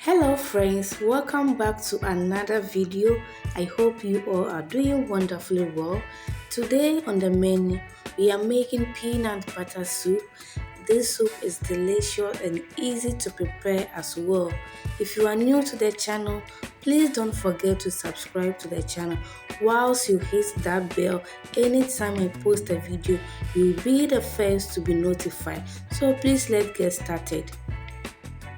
Hello friends, welcome back to another video. I hope you all are doing wonderfully well. Today on the menu, we are making peanut butter soup. This soup is delicious and easy to prepare as well. If you are new to the channel, please don't forget to subscribe to the channel. Whilst you hit that bell, anytime I post a video, you'll be the first to be notified. So please let's get started.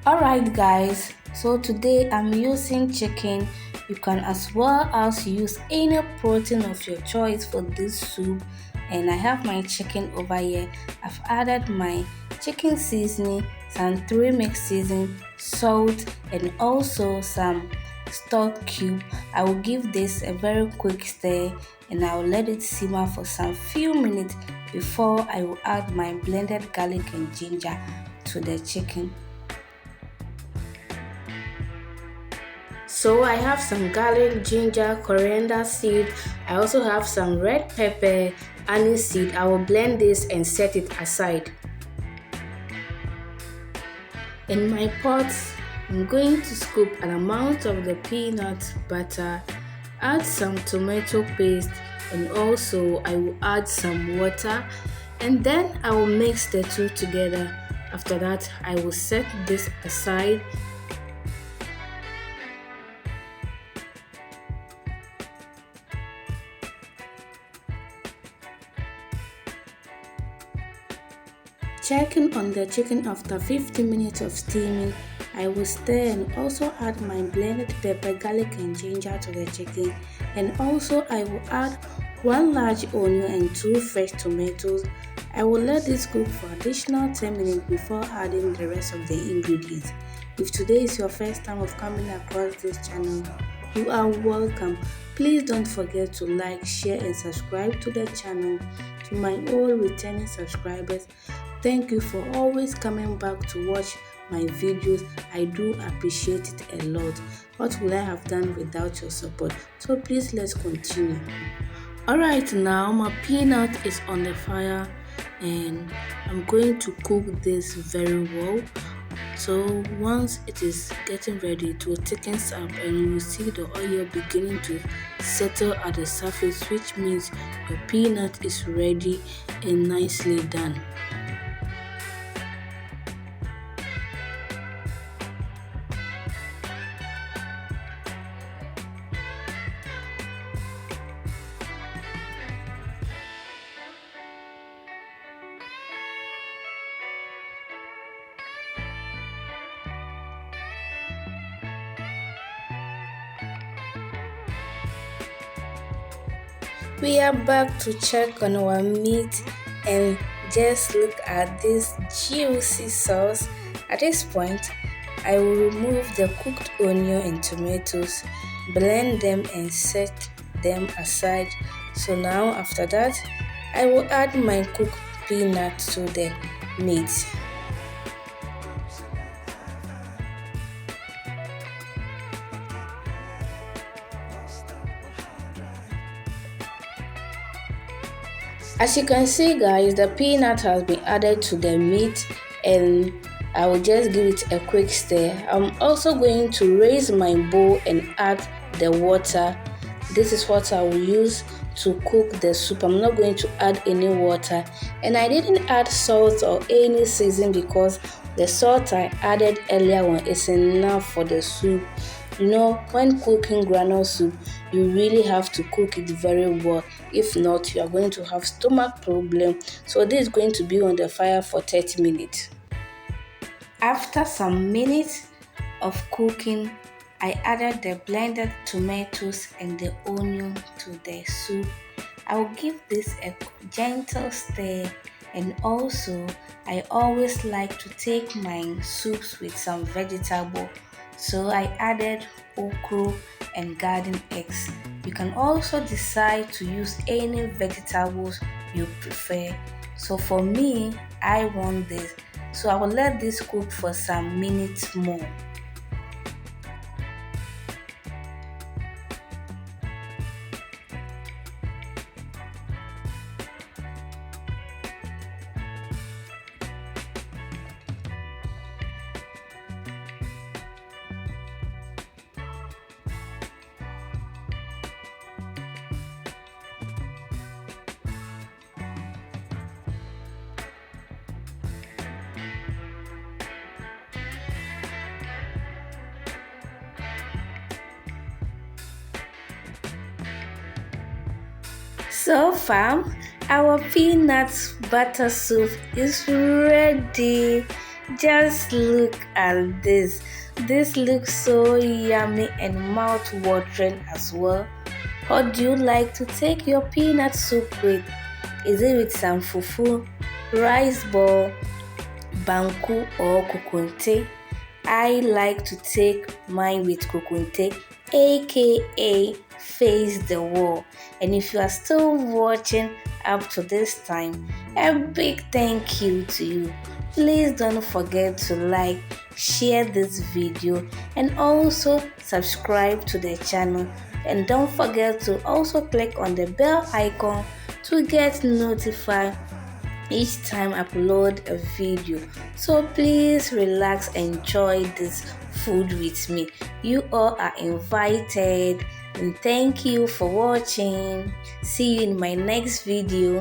Alright guys, so today I'm using chicken. You can as well as use any protein of your choice for this soup. And I have my chicken over here. I've added my chicken seasoning, some 3-mix seasoning, salt, and also some stock cube. I will give this a very quick stir and I will let it simmer for some few minutes before I will add my blended garlic and ginger to the chicken. So I have some garlic, ginger, coriander seed. I also have some red pepper, anise seed. I will blend this and set it aside. In my pot, I'm going to scoop an amount of the peanut butter, add some tomato paste, and also I will add some water, and then I will mix the two together. After that, I will set this aside. Checking on the chicken after 15 minutes of steaming, I will stir and also add my blended pepper, garlic and ginger to the chicken, and also I will add 1 large onion and 2 fresh tomatoes. I will let this cook for additional 10 minutes before adding the rest of the ingredients. If today is your first time of coming across this channel, you are welcome. Please don't forget to like, share and subscribe to the channel. To my all returning subscribers, thank you for always coming back to watch my videos. I do appreciate it a lot. What would I have done without your support? So please let's continue. Alright, now my peanut is on the fire and I'm going to cook this very well. So once it is getting ready, it will thicken up and you will see the oil beginning to settle at the surface, which means your peanut is ready and nicely done. We are back to check on our meat and just look at this juicy sauce. At this point, I will remove the cooked onion and tomatoes, blend them and set them aside. So now after that, I will add my cooked peanut to the meat. As you can see guys, the peanut has been added to the meat and I will just give it a quick stir. I'm also going to raise my bowl and add the water. This is what I will use to cook the soup. I'm not going to add any water, and I didn't add salt or any seasoning because the salt I added earlier on is enough for the soup. You know, when cooking groundnut soup, you really have to cook it very well. If not, you are going to have stomach problem. So this is going to be on the fire for 30 minutes. After some minutes of cooking, I added the blended tomatoes and the onion to the soup. I will give this a gentle stir, and also I always like to take my soups with some vegetable. So I added okra and garden eggs. You can also decide to use any vegetables you prefer. So for me, I want this. So I will let this cook for some minutes more. So fam, our peanut butter soup is ready. Just look at this. This looks so yummy and mouth-watering as well. What do you like to take your peanut soup with? Is it with some fufu, rice ball, banku or kokonte? I like to take mine with kokonte, aka face the wall. And if you are still watching up to this time, a big thank you to you. Please don't forget to like, share this video, and also subscribe to the channel. And don't forget to also click on the bell icon to get notified each time I upload a video. So please relax, enjoy this food with me. You all are invited, and thank you for watching. See you in my next video.